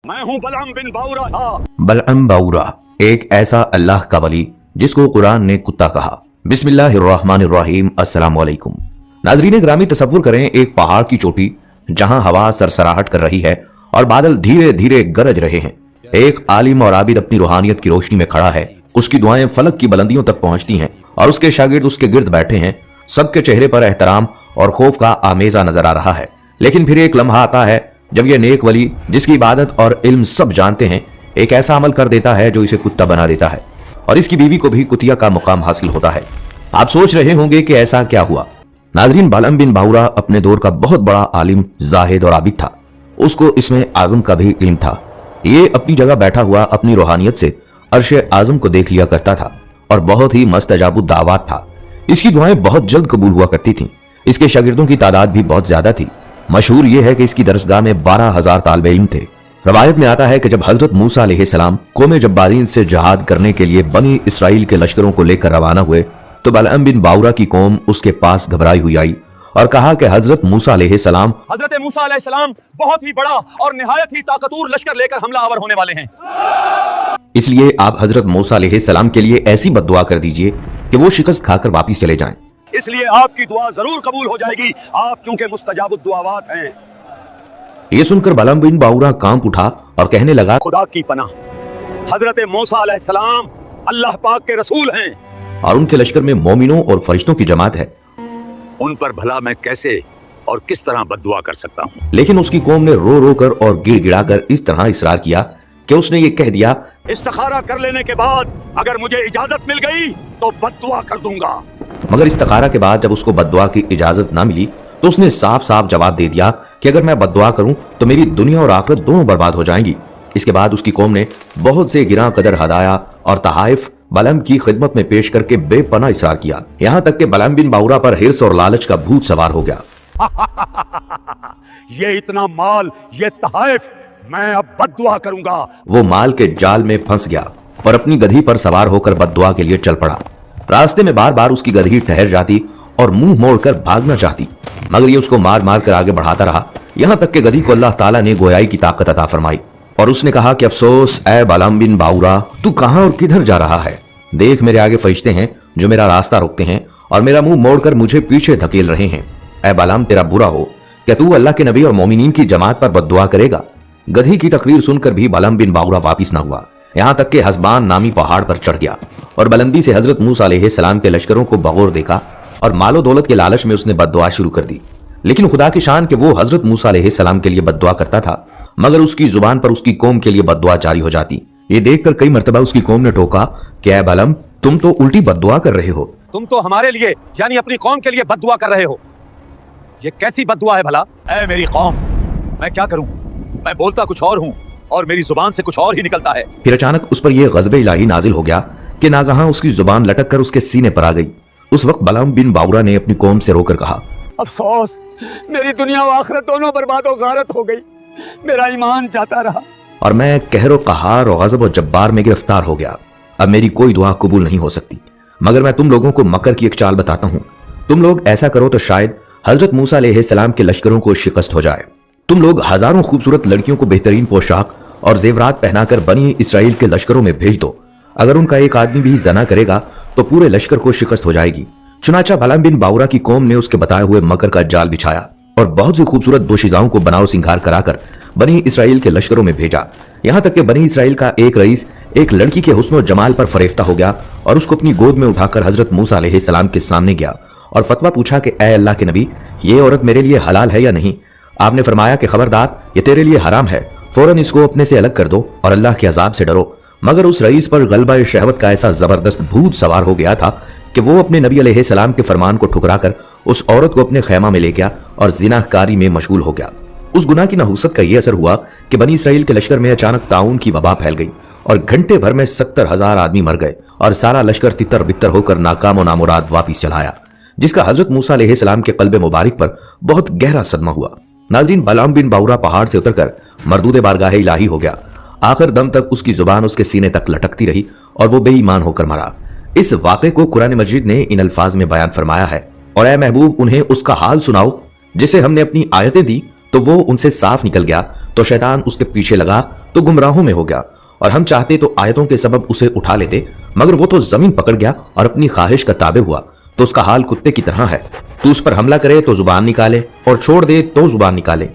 मैं हूँ बलअम बिन बाउरा। बलअम बाउरा एक ऐसा अल्लाह का वली जिसको कुरान ने कुत्ता कहा। बिस्मिल्लाहिर्रहमानिर्रहीम। अस्सलाम वालेकुम। नाज़रीन ग्रामी, तसव्वुर करें एक पहाड़ की चोटी जहां हवा सरसराहट कर रही है और बादल धीरे धीरे गरज रहे हैं। एक आलिम और आबिद अपनी रूहानियत की रोशनी में खड़ा है। उसकी दुआएं फलक की बुलंदियों तक पहुंचती हैं और उसके शागिर्द उसके गिर्द बैठे हैं। सबके चेहरे पर एहतराम और खौफ का आमेजा नजर आ रहा है। लेकिन फिर एक लम्हा आता है जब यह नेक वली, जिसकी इबादत और इल्म सब जानते हैं, एक ऐसा अमल कर देता है जो इसे कुत्ता बना देता है और इसकी बीवी को भी कुतिया का मुकाम हासिल होता है। आप सोच रहे होंगे कि ऐसा क्या हुआ। नाज़रीन, बलअम बिन बाउरा अपने दौर का बहुत बड़ा आलिम, जाहिद और आबिद था। उसको इसमें आजम का भी इल्म था। ये अपनी जगह बैठा हुआ अपनी रूहानियत से अर्शे आजम को देख लिया करता था और बहुत ही मुस्तजाबु दावत था। इसकी दुआएं बहुत जल्द कबूल हुआ करती थीं। इसके शागिर्दों की तादाद भी बहुत ज्यादा थी। मशहूर यह है कि इसकी दरसगाह में 12,000 तालिबे इल्म थे। रवायत में आता है कि जब हजरत मूसा अलैहिस्सलाम कौम जब्बारीन से जहाद करने के लिए बनी इसराइल के लश्करों को लेकर रवाना हुए तो बलअम बिन बाउरा की कौम उसके पास घबराई हुई आई और कहा कि हजरत मूसा अलैहिस्सलाम बहुत ही बड़ा और निहायत ही ताकतवर लश्कर लेकर हमलावर होने वाले हैं। इसलिए आप हजरत मूसा अलैहिस्सलाम के लिए ऐसी बद्दुआ कर दीजिए कि वो शिकस्त खाकर वापिस चले जाएं। इसलिए आपकी दुआ जरूर कबूल हो जाएगी। आप चूंकि मुस्तजाबुद दुआवात हैं। ये सुनकर बलअम बिन बाउरा कांप उठा और कहने लगा, खुदा की पनाह, हजरत मूसा अलैहिस्सलाम अल्लाह पाक के रसूल हैं और उनके लश्कर में मोमिनों और फरिश्तों की जमात है। उन पर भला मैं कैसे और किस तरह बद्दुआ कर सकता हूँ। लेकिन उसकी कौम ने रो रो कर और गिड़गिड़ा कर इस तरह इसरार किया कि उसने ये कह दिया, इस्तिखारा कर लेने के बाद अगर मुझे इजाजत मिल गई तो बद्दुआ कर दूंगा। मगर इस्तिखारा के बाद जब उसको बद्दुआ की इजाजत ना मिली तो उसने साफ साफ जवाब दे दिया कि अगर मैं बद्दुआ करूं तो मेरी दुनिया और आखिरत दोनों बर्बाद हो जाएंगी। इसके बाद उसकी कौम ने बहुत से गिरा कदर हदाया और तहाइफ बलअम की खिदमत में पेश करके बेपनाह इसरार किया। यहाँ तक कि बलअम बिन बाउरा पर हिर्स और लालच का भूत सवार हो गया। ये इतना माल, ये तहाइफ, मैं अब बद्दुआ करूंगा। वो माल के जाल में फंस गया और अपनी गधी पर सवार होकर बद्दुआ के लिए चल पड़ा। रास्ते में बार बार उसकी गधी ठहर जाती और मुंह मोड़कर भागना चाहती, मगर ये उसको मार मार कर आगे बढ़ाता रहा। यहाँ तक कि गधी को अल्लाह ताला ने गोयाई की ताकत अता फरमाई और उसने कहा कि अफसोस ए बलअम बिन बाउरा, तू कहां और किधर जा रहा है? देख, मेरे आगे फरिश्ते हैं जो मेरा रास्ता रोकते हैं और मेरा मुंह मोड़कर मुझे पीछे धकेल रहे हैं। ए बलअम, तेरा बुरा हो, क्या तू अल्लाह के नबी और मोमिनीन की जमात पर बद्दुआ करेगा? गधी की तकरीर सुनकर भी बलअम बिन बाउरा वापिस न हुआ। यहाँ तक कि हसबान नामी पहाड़ पर चढ़ गया और बुलंदी से हजरत मूसा अलैहिस्सलाम के लश्करों को बगौर देखा और मालो दौलत के लालच में उसने बद्दुआ शुरू कर दी। लेकिन खुदा की शान कि वो हजरत मूसा अलैहिस्सलाम के लिए बद्दुआ करता था, मगर उसकी जुबान पर उसकी कौम के लिए बद्दुआ जारी हो जाती। ये देखकर कई मर्तबा उसकी कौम ने टोका कि ऐ बलअम, तुम तो उल्टी बद्दुआ कर रहे हो। तुम तो हमारे लिए यानी अपनी कौम के लिए बद्दुआ कर रहे हो। ये कैसी बद्दुआ है भला? ऐ मेरी कौम, मैं क्या करूं? मैं बोलता कुछ और हूं और मेरी जुबान से कुछ और ही निकलता है। फिर अचानक उस पर यह गज़ब-ए इलाही नाजिल हो गया कि नागहां उसकी जुबान लटक कर उसके सीने पर आ गई। उस वक्त बलअम बिन बाउरा ने अपनी कौम से रोकर कहा, अफसोस, मेरी दुनिया और आखिरत दोनों बर्बाद और गारत हो गई। मेरा ईमान जाता रहा और मैं कहरो कहार और गज़ब और जब्बार में गिरफ्तार हो गया। अब मेरी कोई दुआ कबूल नहीं हो सकती। मगर मैं तुम लोगों को मकर की एक चाल बताता हूँ। तुम लोग ऐसा करो तो शायद हजरत मूसा अलैहिस्सलाम के लश्करों को शिकस्त हो जाए। तुम लोग हजारों खूबसूरत लड़कियों को बेहतरीन पोशाक और जेवरात पहनाकर बनी इसराइल के लश्करों में भेज दो। अगर उनका एक आदमी भी जना करेगा तो पूरे लश्कर को शिकस्त हो जाएगी। चुनाचा बलअम बिन बाउरा की कौम ने उसके बताए हुए मकर का जाल बिछाया और बहुत सी खूबसूरत दोशीजाओं को बनाओ सिंगार कराकर बनी इसराइल के लश्करों में भेजा। यहाँ तक कि बनी इसराइल का एक रईस एक लड़की के हुस्न और जमाल पर फरेफ्ता हो गया और उसको अपनी गोद में उठाकर हजरत मूसा अलैहिस्सलाम के सामने गया और फतवा पूछा कि ऐ अल्लाह के नबी, ये औरत मेरे लिए हलाल है या नहीं? आपने फरमाया कि खबरदार, ये तेरे लिए हराम है, फौरन इसको अपने से अलग कर दो और अल्लाह के अजाब से डरो। मगर उस रईस पर गलबा शहवत का ऐसा जबरदस्त भूत सवार हो गया था कि वो अपने नबी अलैहिस्सलाम के फरमान को ठुकराकर उस औरत को अपने खैमा में ले गया और जिनाकारी में मशगूल हो गया। उस गुनाह की नहुसत का यह असर हुआ कि बनी इसराइल के लश्कर में अचानक ताउन की वबा फैल गई और घंटे भर में 70,000 आदमी मर गए और सारा लश्कर तितर बितर होकर नाकाम और नामुराद वापिस चला आया, जिसका हजरत मूसा अलैहिस्सलाम के कल्बे मुबारक पर बहुत गहरा सदमा हुआ। नाज़रीन, बलअम बिन बाउरा पहाड़ से उतरकर मरदूद बारगाहे इलाही हो गया। आखिर दम तक उसकी जुबान उसके सीने तक लटकती रही और वो बेईमान होकर मरा। इस वाक़े को कुरान मजीद ने इन अल्फाज में बयान फरमाया है, और ऐ महबूब, उन्हें उसका हाल सुनाओ जिसे हमने अपनी आयतें दी تو وہ ان سے صاف نکل گیا تو شیطان اس کے پیچھے لگا تو گمراہوں میں ہو گیا، اور ہم چاہتے تو آیتوں کے سبب اسے اٹھا لیتے، مگر وہ تو زمین پکڑ گیا اور اپنی خواہش کا تابع ہوا، تو اس کا حال کتے کی طرح ہے۔ تو اس پر حملہ کرے تو زبان نکالے، اور چھوڑ دے تو زبان نکالے۔